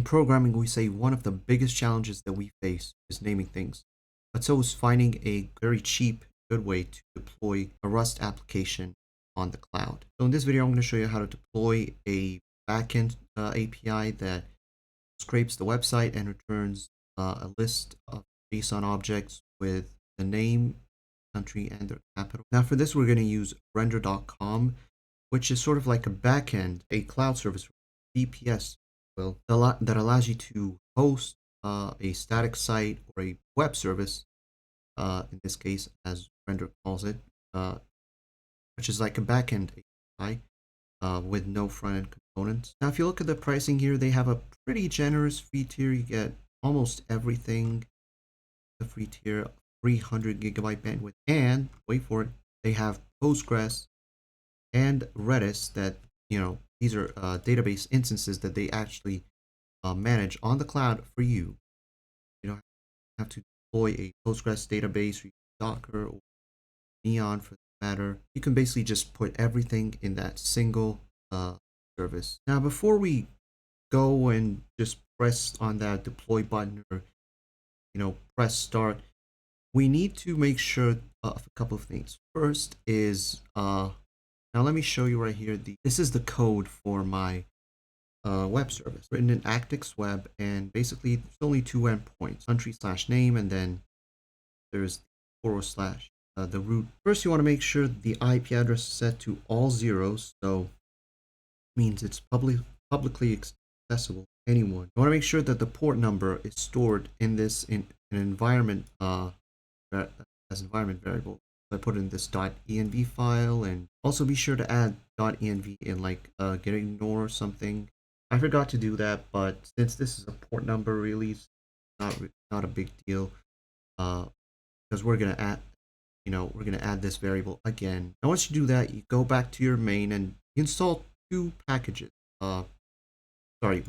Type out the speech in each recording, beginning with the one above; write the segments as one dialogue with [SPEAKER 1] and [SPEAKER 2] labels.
[SPEAKER 1] In programming, we say one of the biggest challenges that we face is naming things, but so is finding a very cheap, good way to deploy a Rust application on the cloud. So in this video, I'm going to show you how to deploy a backend API that scrapes the website and returns a list of JSON objects with the name, country, and their capital. Now for this, we're going to use render.com, which is sort of like a backend, a cloud service, VPS, that allows you to host a static site or a web service, in this case, as Render calls it, which is like a backend API with no front-end components. Now, if you look at the pricing here, they have a pretty generous free tier. You get almost everything. The free tier, 300 gigabyte bandwidth, and wait for it, they have Postgres and Redis that, these are database instances that they actually manage on the cloud for you. You don't have to deploy a Postgres database or Docker or Neon for that matter. You can basically just put everything in that single service. Now, before we go and just press on that deploy button or press start, we need to make sure of a couple of things. First is now let me show you right here. This is the code for my web service written in Actix Web, and basically there's only two endpoints: country/name, and then there's / the root. First, you want to make sure the IP address is set to all zeros, so it means it's publicly accessible to anyone. You want to make sure that the port number is stored in this in an environment as environment variable. I put in this .env file, and also be sure to add .env in like get ignore or something. I forgot to do that, but since this is a port number, really, it's not a big deal, because we're gonna add this variable again. Now, once you do that, you go back to your main and you install two packages. We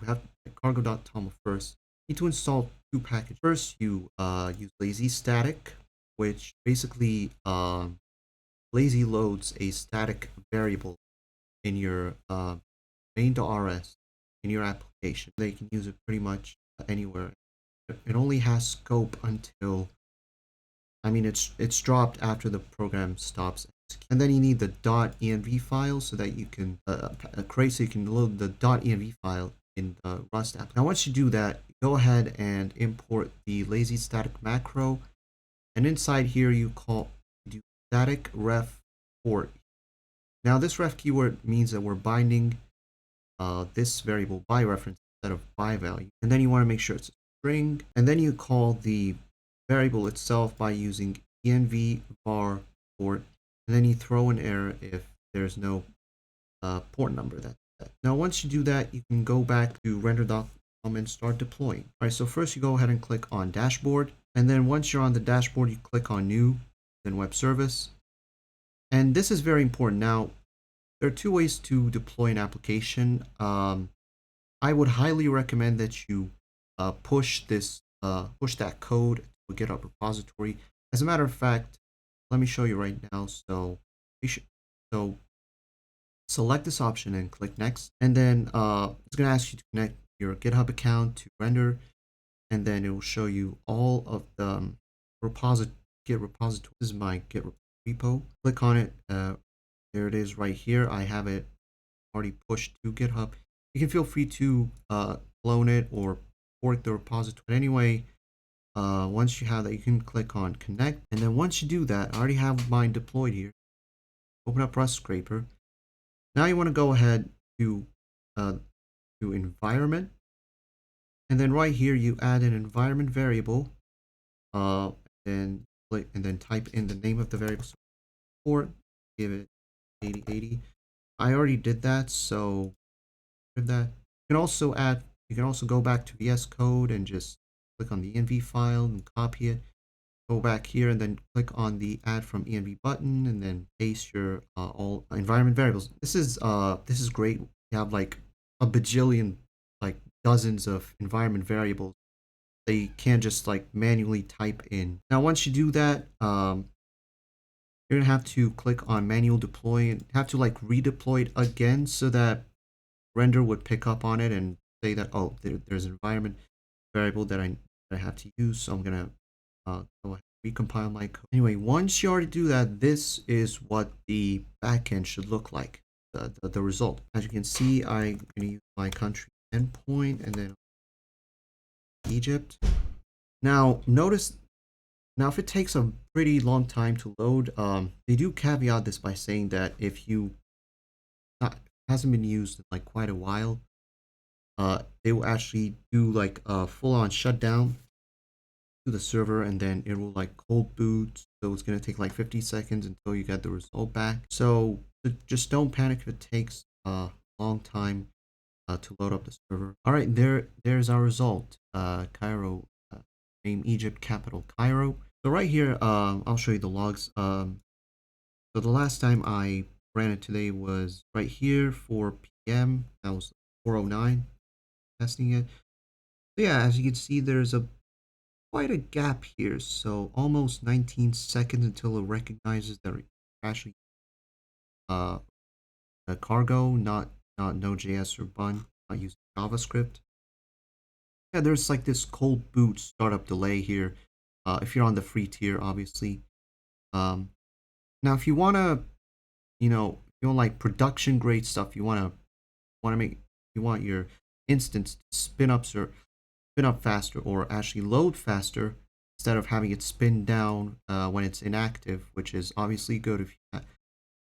[SPEAKER 1] have cargo.toml first. You need to install two packages. First, you use lazy static, which basically lazy loads a static variable in your main.rs in your application. They can use it pretty much anywhere. It only has scope until, it's dropped after the program stops. And then you need the .env file so that you can so you can load the .env file in the Rust app. Now, once you do that, go ahead and import the lazy static macro, and inside here you do static ref port. Now, this ref keyword means that we're binding this variable by reference instead of by value, and then you want to make sure it's a string, and then you call the variable itself by using env var port, and then you throw an error if there's no port number. That's it. Now, once you do that, you can go back to render.com and start deploying. All right, so first you go ahead and click on dashboard, and then once you're on the dashboard, you click on new, then web service. And this is very important. Now, there are two ways to deploy an application. I would highly recommend that you push that code to a GitHub repository. As a matter of fact, let me show you right now. So select this option and click next, and then it's going to ask you to connect your GitHub account to Render, and then it will show you all of the Git repository. This is my Git repo. Click on it. There it is right here. I have it already pushed to GitHub. You can feel free to clone it or fork the repository. But anyway, once you have that, you can click on connect, and then once you do that, I already have mine deployed here. Open up Rust Scraper. Now you want to go ahead to environment, and then right here you add an environment variable, and then type in the name of the variable. Port, give it 8080. I already did that, so that. You can also go back to VS Code and just click on the env file and copy it. Go back here and then click on the add from env button, and then paste your all environment variables. This is great. You have like a bajillion, like dozens of environment variables. They can't just like manually type in. Now, once you do that, you're gonna have to click on manual deploy and have to like redeploy it again so that Render would pick up on it and say that, oh, there's an environment variable that I have to use, so I'm gonna go ahead and recompile my code. Anyway, once you already do that, this is what the backend should look like. The result. As you can see, I'm gonna use my country endpoint and then Egypt. Now notice. Now, if it takes a pretty long time to load, they do caveat this by saying that if you hasn't been used in like quite a while, they will actually do like a full-on shutdown to the server, and then it will like cold boot. So it's gonna take like 50 seconds until you get the result back. So just don't panic if it takes a long time to load up the server. All right, there's our result. Cairo, name Egypt, capital Cairo. So right here, I'll show you the logs. So the last time I ran it today was right here, 4 p.m. That was 4:09 testing it. So yeah, as you can see, there's quite a gap here. So almost 19 seconds until it recognizes that it's actually a cargo, not Node.js or Bun, not using JavaScript. Yeah, there's like this cold boot startup delay here. If you're on the free tier, obviously. Now, if you wanna, if you want like production grade stuff, you want your instance to spin up faster, or actually load faster instead of having it spin down when it's inactive, which is obviously good if you have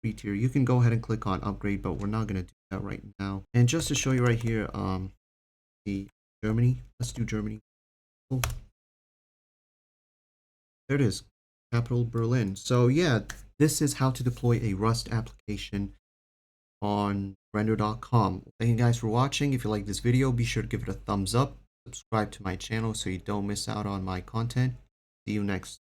[SPEAKER 1] free tier. You can go ahead and click on upgrade, but we're not gonna do that right now. And just to show you right here, the Germany. Let's do Germany. Cool. There it is, capital Berlin. So yeah, this is how to deploy a Rust application on render.com. Thank you guys for watching. If you like this video, be sure to give it a thumbs up. Subscribe to my channel so you don't miss out on my content. See you next.